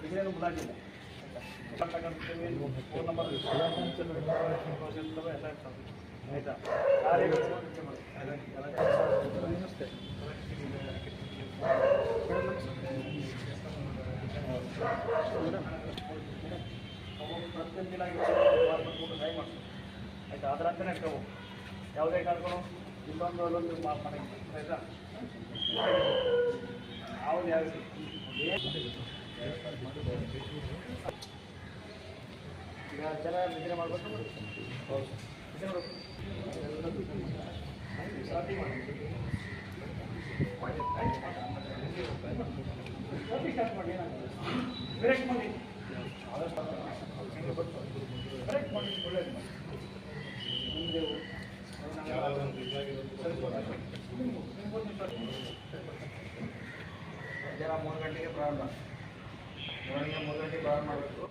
ಇದನ್ನೇನು ಮುಲಾಜಿಲ್ಲ. Phone number ಆಯಿತಾ? ಆಯ್ತಾ? ಅದರ ಅಂತಲೇ ಇಟ್ಕೋವು. ಯಾವುದೇ ಕಾರಣಕ್ಕೂ ಇನ್ನೊಂದು ಅಲ್ಲೊಂದು ಮಾಡಿ ಆಯಿತಾ? ಯಾವ್ದು ಯಾವ ಈಗ ಜನ ನಿದ್ರೆ ಮಾಡಬೇಕು. ಸ್ಟಾರ್ಟ್ ಮಾಡಿ ಬ್ರೇಕ್ ಮಾಡಿ ಬ್ರೇಕ್ ಮಾಡಿ ಒಳ್ಳೆಯದು ಮುಂದೆ ಜನ 3 ಗಂಟೆಗೆ ಪ್ರಾರಂಭ. 3 ಗಂಟೆಗೆ ಪ್ರಾರಂಭ ಮಾಡಬೇಕು.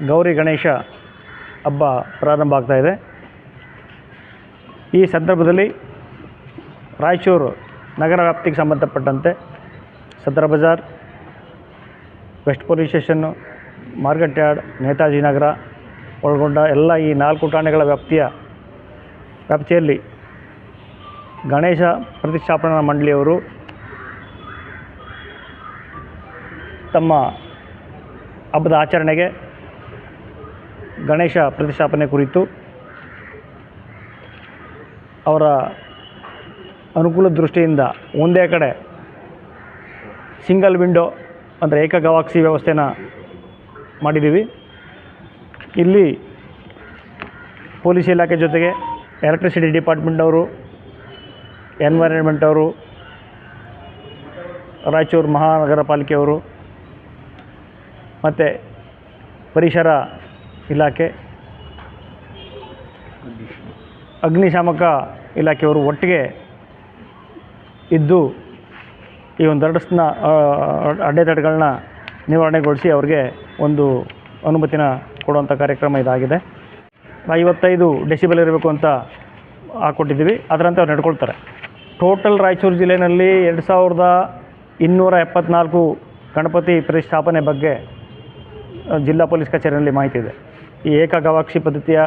ಗೌರಿ ಗಣೇಶ ಹಬ್ಬ ಪ್ರಾರಂಭ ಆಗ್ತಾಯಿದೆ. ಈ ಸಂದರ್ಭದಲ್ಲಿ ರಾಯಚೂರು ನಗರ ವ್ಯಾಪ್ತಿಗೆ ಸಂಬಂಧಪಟ್ಟಂತೆ Sadar Bazar, west police station, market yard, Netaji Nagar ಒಳಗೊಂಡ ಎಲ್ಲ ಈ 4 ಠಾಣೆಗಳ ವ್ಯಾಪ್ತಿಯಲ್ಲಿ ಗಣೇಶ ಪ್ರತಿಷ್ಠಾಪನಾ ಮಂಡಳಿಯವರು ತಮ್ಮ ಹಬ್ಬದ ಆಚರಣೆಗೆ ಗಣೇಶ ಪ್ರತಿಷ್ಠಾಪನೆ ಕುರಿತು ಅವರ ಅನುಕೂಲ ದೃಷ್ಟಿಯಿಂದ ಒಂದೇ ಕಡೆ ಸಿಂಗಲ್ ವಿಂಡೋ ಅಂದರೆ ಏಕಗವಾಕ್ಷಿ ವ್ಯವಸ್ಥೆನ ಮಾಡಿದ್ದೀವಿ. ಇಲ್ಲಿ ಪೊಲೀಸ್ ಇಲಾಖೆ ಜೊತೆಗೆ ಎಲೆಕ್ಟ್ರಿಸಿಟಿ ಡಿಪಾರ್ಟ್ಮೆಂಟ್ ಅವರು, ಎನ್ವೈರನ್ಮೆಂಟ್ ಅವರು, ರಾಯಚೂರು ಮಹಾನಗರ ಪಾಲಿಕೆಯವರು ಮತ್ತು ಪರಿಸರ ಇಲಾಖೆ, ಅಗ್ನಿಶಾಮಕ ಇಲಾಖೆಯವರು ಒಟ್ಟಿಗೆ ಇದ್ದು ಈ ಒಂದೆರಡು ಅಡೆತಡೆಗಳನ್ನ ನಿವಾರಣೆಗೊಳಿಸಿ ಅವ್ರಿಗೆ ಒಂದು ಅನುಮತಿನ ಕೊಡುವಂಥ ಕಾರ್ಯಕ್ರಮ ಇದಾಗಿದೆ. 55 ಡೆಸಿಬಲ್ ಇರಬೇಕು ಅಂತ ಹಾಕ್ಕೊಟ್ಟಿದ್ದೀವಿ. ಅದರಂತೆ ಅವ್ರು ನಡ್ಕೊಳ್ತಾರೆ. ಟೋಟಲ್ ರಾಯಚೂರು ಜಿಲ್ಲೆಯಲ್ಲಿ 2274 ಗಣಪತಿ ಪ್ರತಿಷ್ಠಾಪನೆ ಬಗ್ಗೆ ಜಿಲ್ಲಾ ಪೊಲೀಸ್ ಕಚೇರಿಯಲ್ಲಿ ಮಾಹಿತಿ ಇದೆ. ಈ ಏಕಗವಾಕ್ಷಿ ಪದ್ಧತಿಯ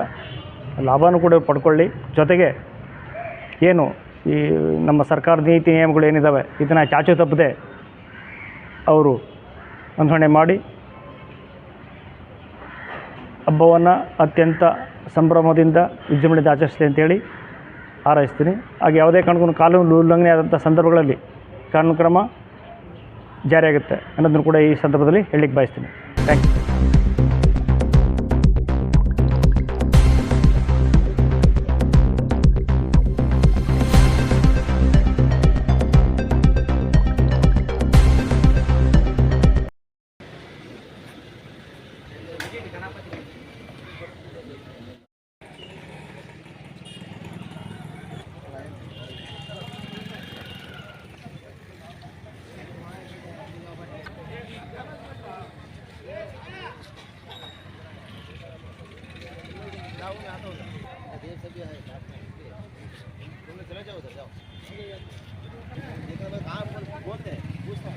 ಲಾಭನೂ ಕೂಡ ಪಡ್ಕೊಳ್ಳಿ, ಜೊತೆಗೆ ಏನು ಈ ನಮ್ಮ ಸರ್ಕಾರದ ನೀತಿ ನಿಯಮಗಳು ಏನಿದ್ದಾವೆ ಇದನ್ನು ಚಾಚು ತಪ್ಪದೆ ಅವರು ಅನುಸರಣೆ ಮಾಡಿ ಹಬ್ಬವನ್ನು ಅತ್ಯಂತ ಸಂಭ್ರಮದಿಂದ ವಿಜೃಂಭಣೆಯಿಂದ ಆಚರಿಸಲಿ ಅಂತೇಳಿ ಹಾರೈಸ್ತೀನಿ. ಹಾಗೆ ಯಾವುದೇ ಕಾರಣಕ್ಕೂ ಕಾನೂನು ಉಲ್ಲಂಘನೆ ಆದಂಥ ಸಂದರ್ಭಗಳಲ್ಲಿ ಕಾನೂನು ಕ್ರಮ ಜಾರಿಯಾಗುತ್ತೆ ಅನ್ನೋದನ್ನು ಕೂಡ ಈ ಸಂದರ್ಭದಲ್ಲಿ ಹೇಳಲಿಕ್ಕೆ ಬಯಸ್ತೀನಿ. Thank you. चले जाओ उधर जाओ। कहाँ बोलते हैं पूछता